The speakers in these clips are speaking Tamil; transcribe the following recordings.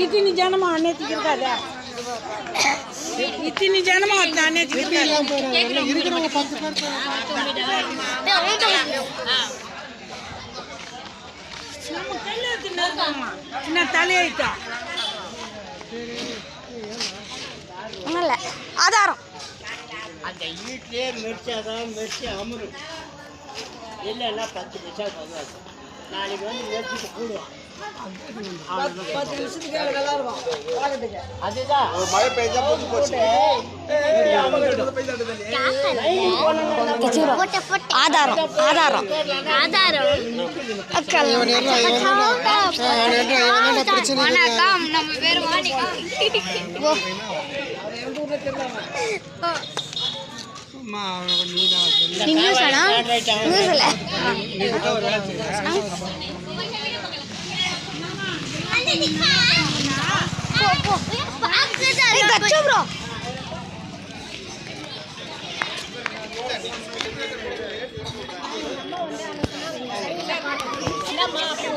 इतनी जन्म आने तिरकादा इतनी जन्म आने तले आधारम அந்த வீட்லயே மெர்ச்சாதான் மெர்ச்சி அமரும் இல்லைன்னா 10 பைசா தருவாங்க. நாளைக்கு வந்து மெர்ச்சிட்டு போடுவான். 10 நிமிஷத்துக்கு விளாடுவான் அதுதான் ஒரு மழை பெய்ஞ்சா போட்டு போச்சு. ஆதாரம் ஆதாரம் வணக்கம் நம்ம பேர் மாணிக்கா.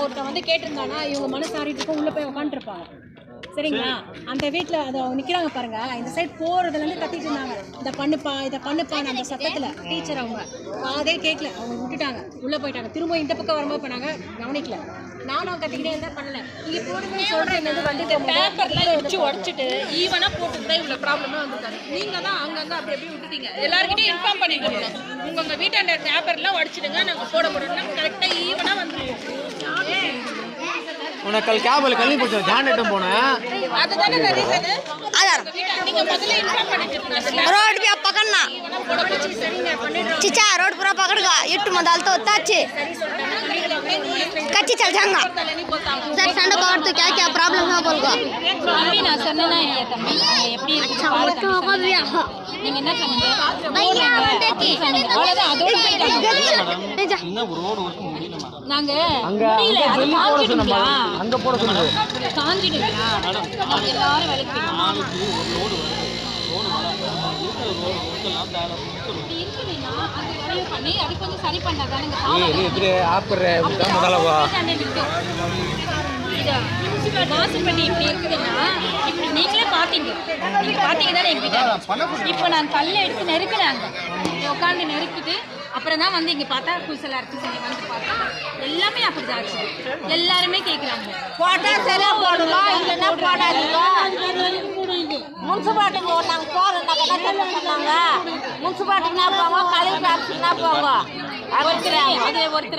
ஒருத்தன் வந்து கேட்டிருந்தானா இவங்க மனசாரிட்டு உள்ள போய் உட்காந்துருப்பாங்க சரிங்களா. அந்த வீட்டில் அதை நிற்கிறாங்க பாருங்க. இந்த சைட் போகிறதுலேருந்து கத்திட்டு இருந்தாங்க இதை பண்ணுப்பா இதை பண்ணுப்பான்னு அந்த சத்தத்தில் டீச்சர் அவங்க அதே கேட்கல. அவங்க விட்டுட்டாங்க உள்ளே போயிட்டாங்க. திரும்ப இந்த பக்கம் வரும்போது பண்ணாங்க கவனிக்கல. நானும் கத்திக்கிட்டே இருந்தால் பண்ணல. நீங்கள் போடுங்க சொல்கிறேன் என்னது வந்து பேப்பர்லாம் வச்சு உடச்சிட்டு ஈவனாக போட்டுக்கிட்டே இவ்வளோ ப்ராப்ளமாக வந்துருக்காரு. நீங்கள் தான் அங்கங்கே அப்படி எப்படி விட்டுட்டீங்க. எல்லாருக்கிட்டையும் இன்ஃபார்ம் பண்ணிக்கணும். உங்கள் வீட்டாண்ட பேப்பர்லாம் உடச்சிடுங்க நாங்கள் போட முடியும் கரெக்டாக ஈவனாக வந்துருக்கோம். உனக்கு கல் கேபிள் கல்வி போச்சு ஜாண்டட்டும் போனேன் அதுதானே ரீசன். நீங்க முதல்ல இன்ஃபார்ம் பண்ணிட்டு रोड भी आप पकड़ना चिचा रोड पूरा पकड़ का इट्टू में डालते होता अच्छे कच्ची चल जाएगा सर ठंडा पकड़ तो क्या क्या प्रॉब्लम है बोल का தம்பி நான் சொன்னேனா இல்லையா தம்பி எப்படி अच्छा वो तो हो गया நீங்க என்ன சொன்னீங்க भैया देखिए அவ்வளவுதான் அதோட இன்னும் ரோடு ஒர்க் முடியல நாங்க அங்க முடியல அது காஞ்சிடுங்களா அங்க போட சொல்லுங்க காஞ்சிடுங்களா எல்லாரும் வேலைக்கு நாளைக்கு ஒரு லோடு வருது ரோடு வராது ரோடு ஒர்க்கெல்லாம் தேவை இருக்குதுன்னா அது வேலையை பண்ணி அது கொஞ்சம் சரி பண்ணாதானுங்க இது ஆப்பற முதலவா வாசப்பட்டி இப்படி இருக்குதுன்னா இப்படி நீங்களே பார்த்தீங்க. நீங்கள் பார்த்தீங்க தானே எங்கள் வீட்டை. இப்போ நான் கல்லை எடுத்து நெருக்கினாங்க உட்காந்து நெருக்கிட்டு அப்புறம் தான் வந்து இங்கே பார்த்தா குசலாக இருக்குது சொல்லி வந்து பார்த்தா எல்லாமே அப்படி தான் ஆச்சு. எல்லாருமே கேட்குறாங்க போட்டால் சரியாக போடலாம் இல்லைன்னா போடாதீங்க. முன்சிபாலிட்டிக்கு நாங்கள் போகிறோம் என்ன சொன்னாங்க முன்சிபாலிட்டிக்குனா போங்க கலெக்டர் ஆஃபீஸ்னா போங்க அது ஒருத்தர்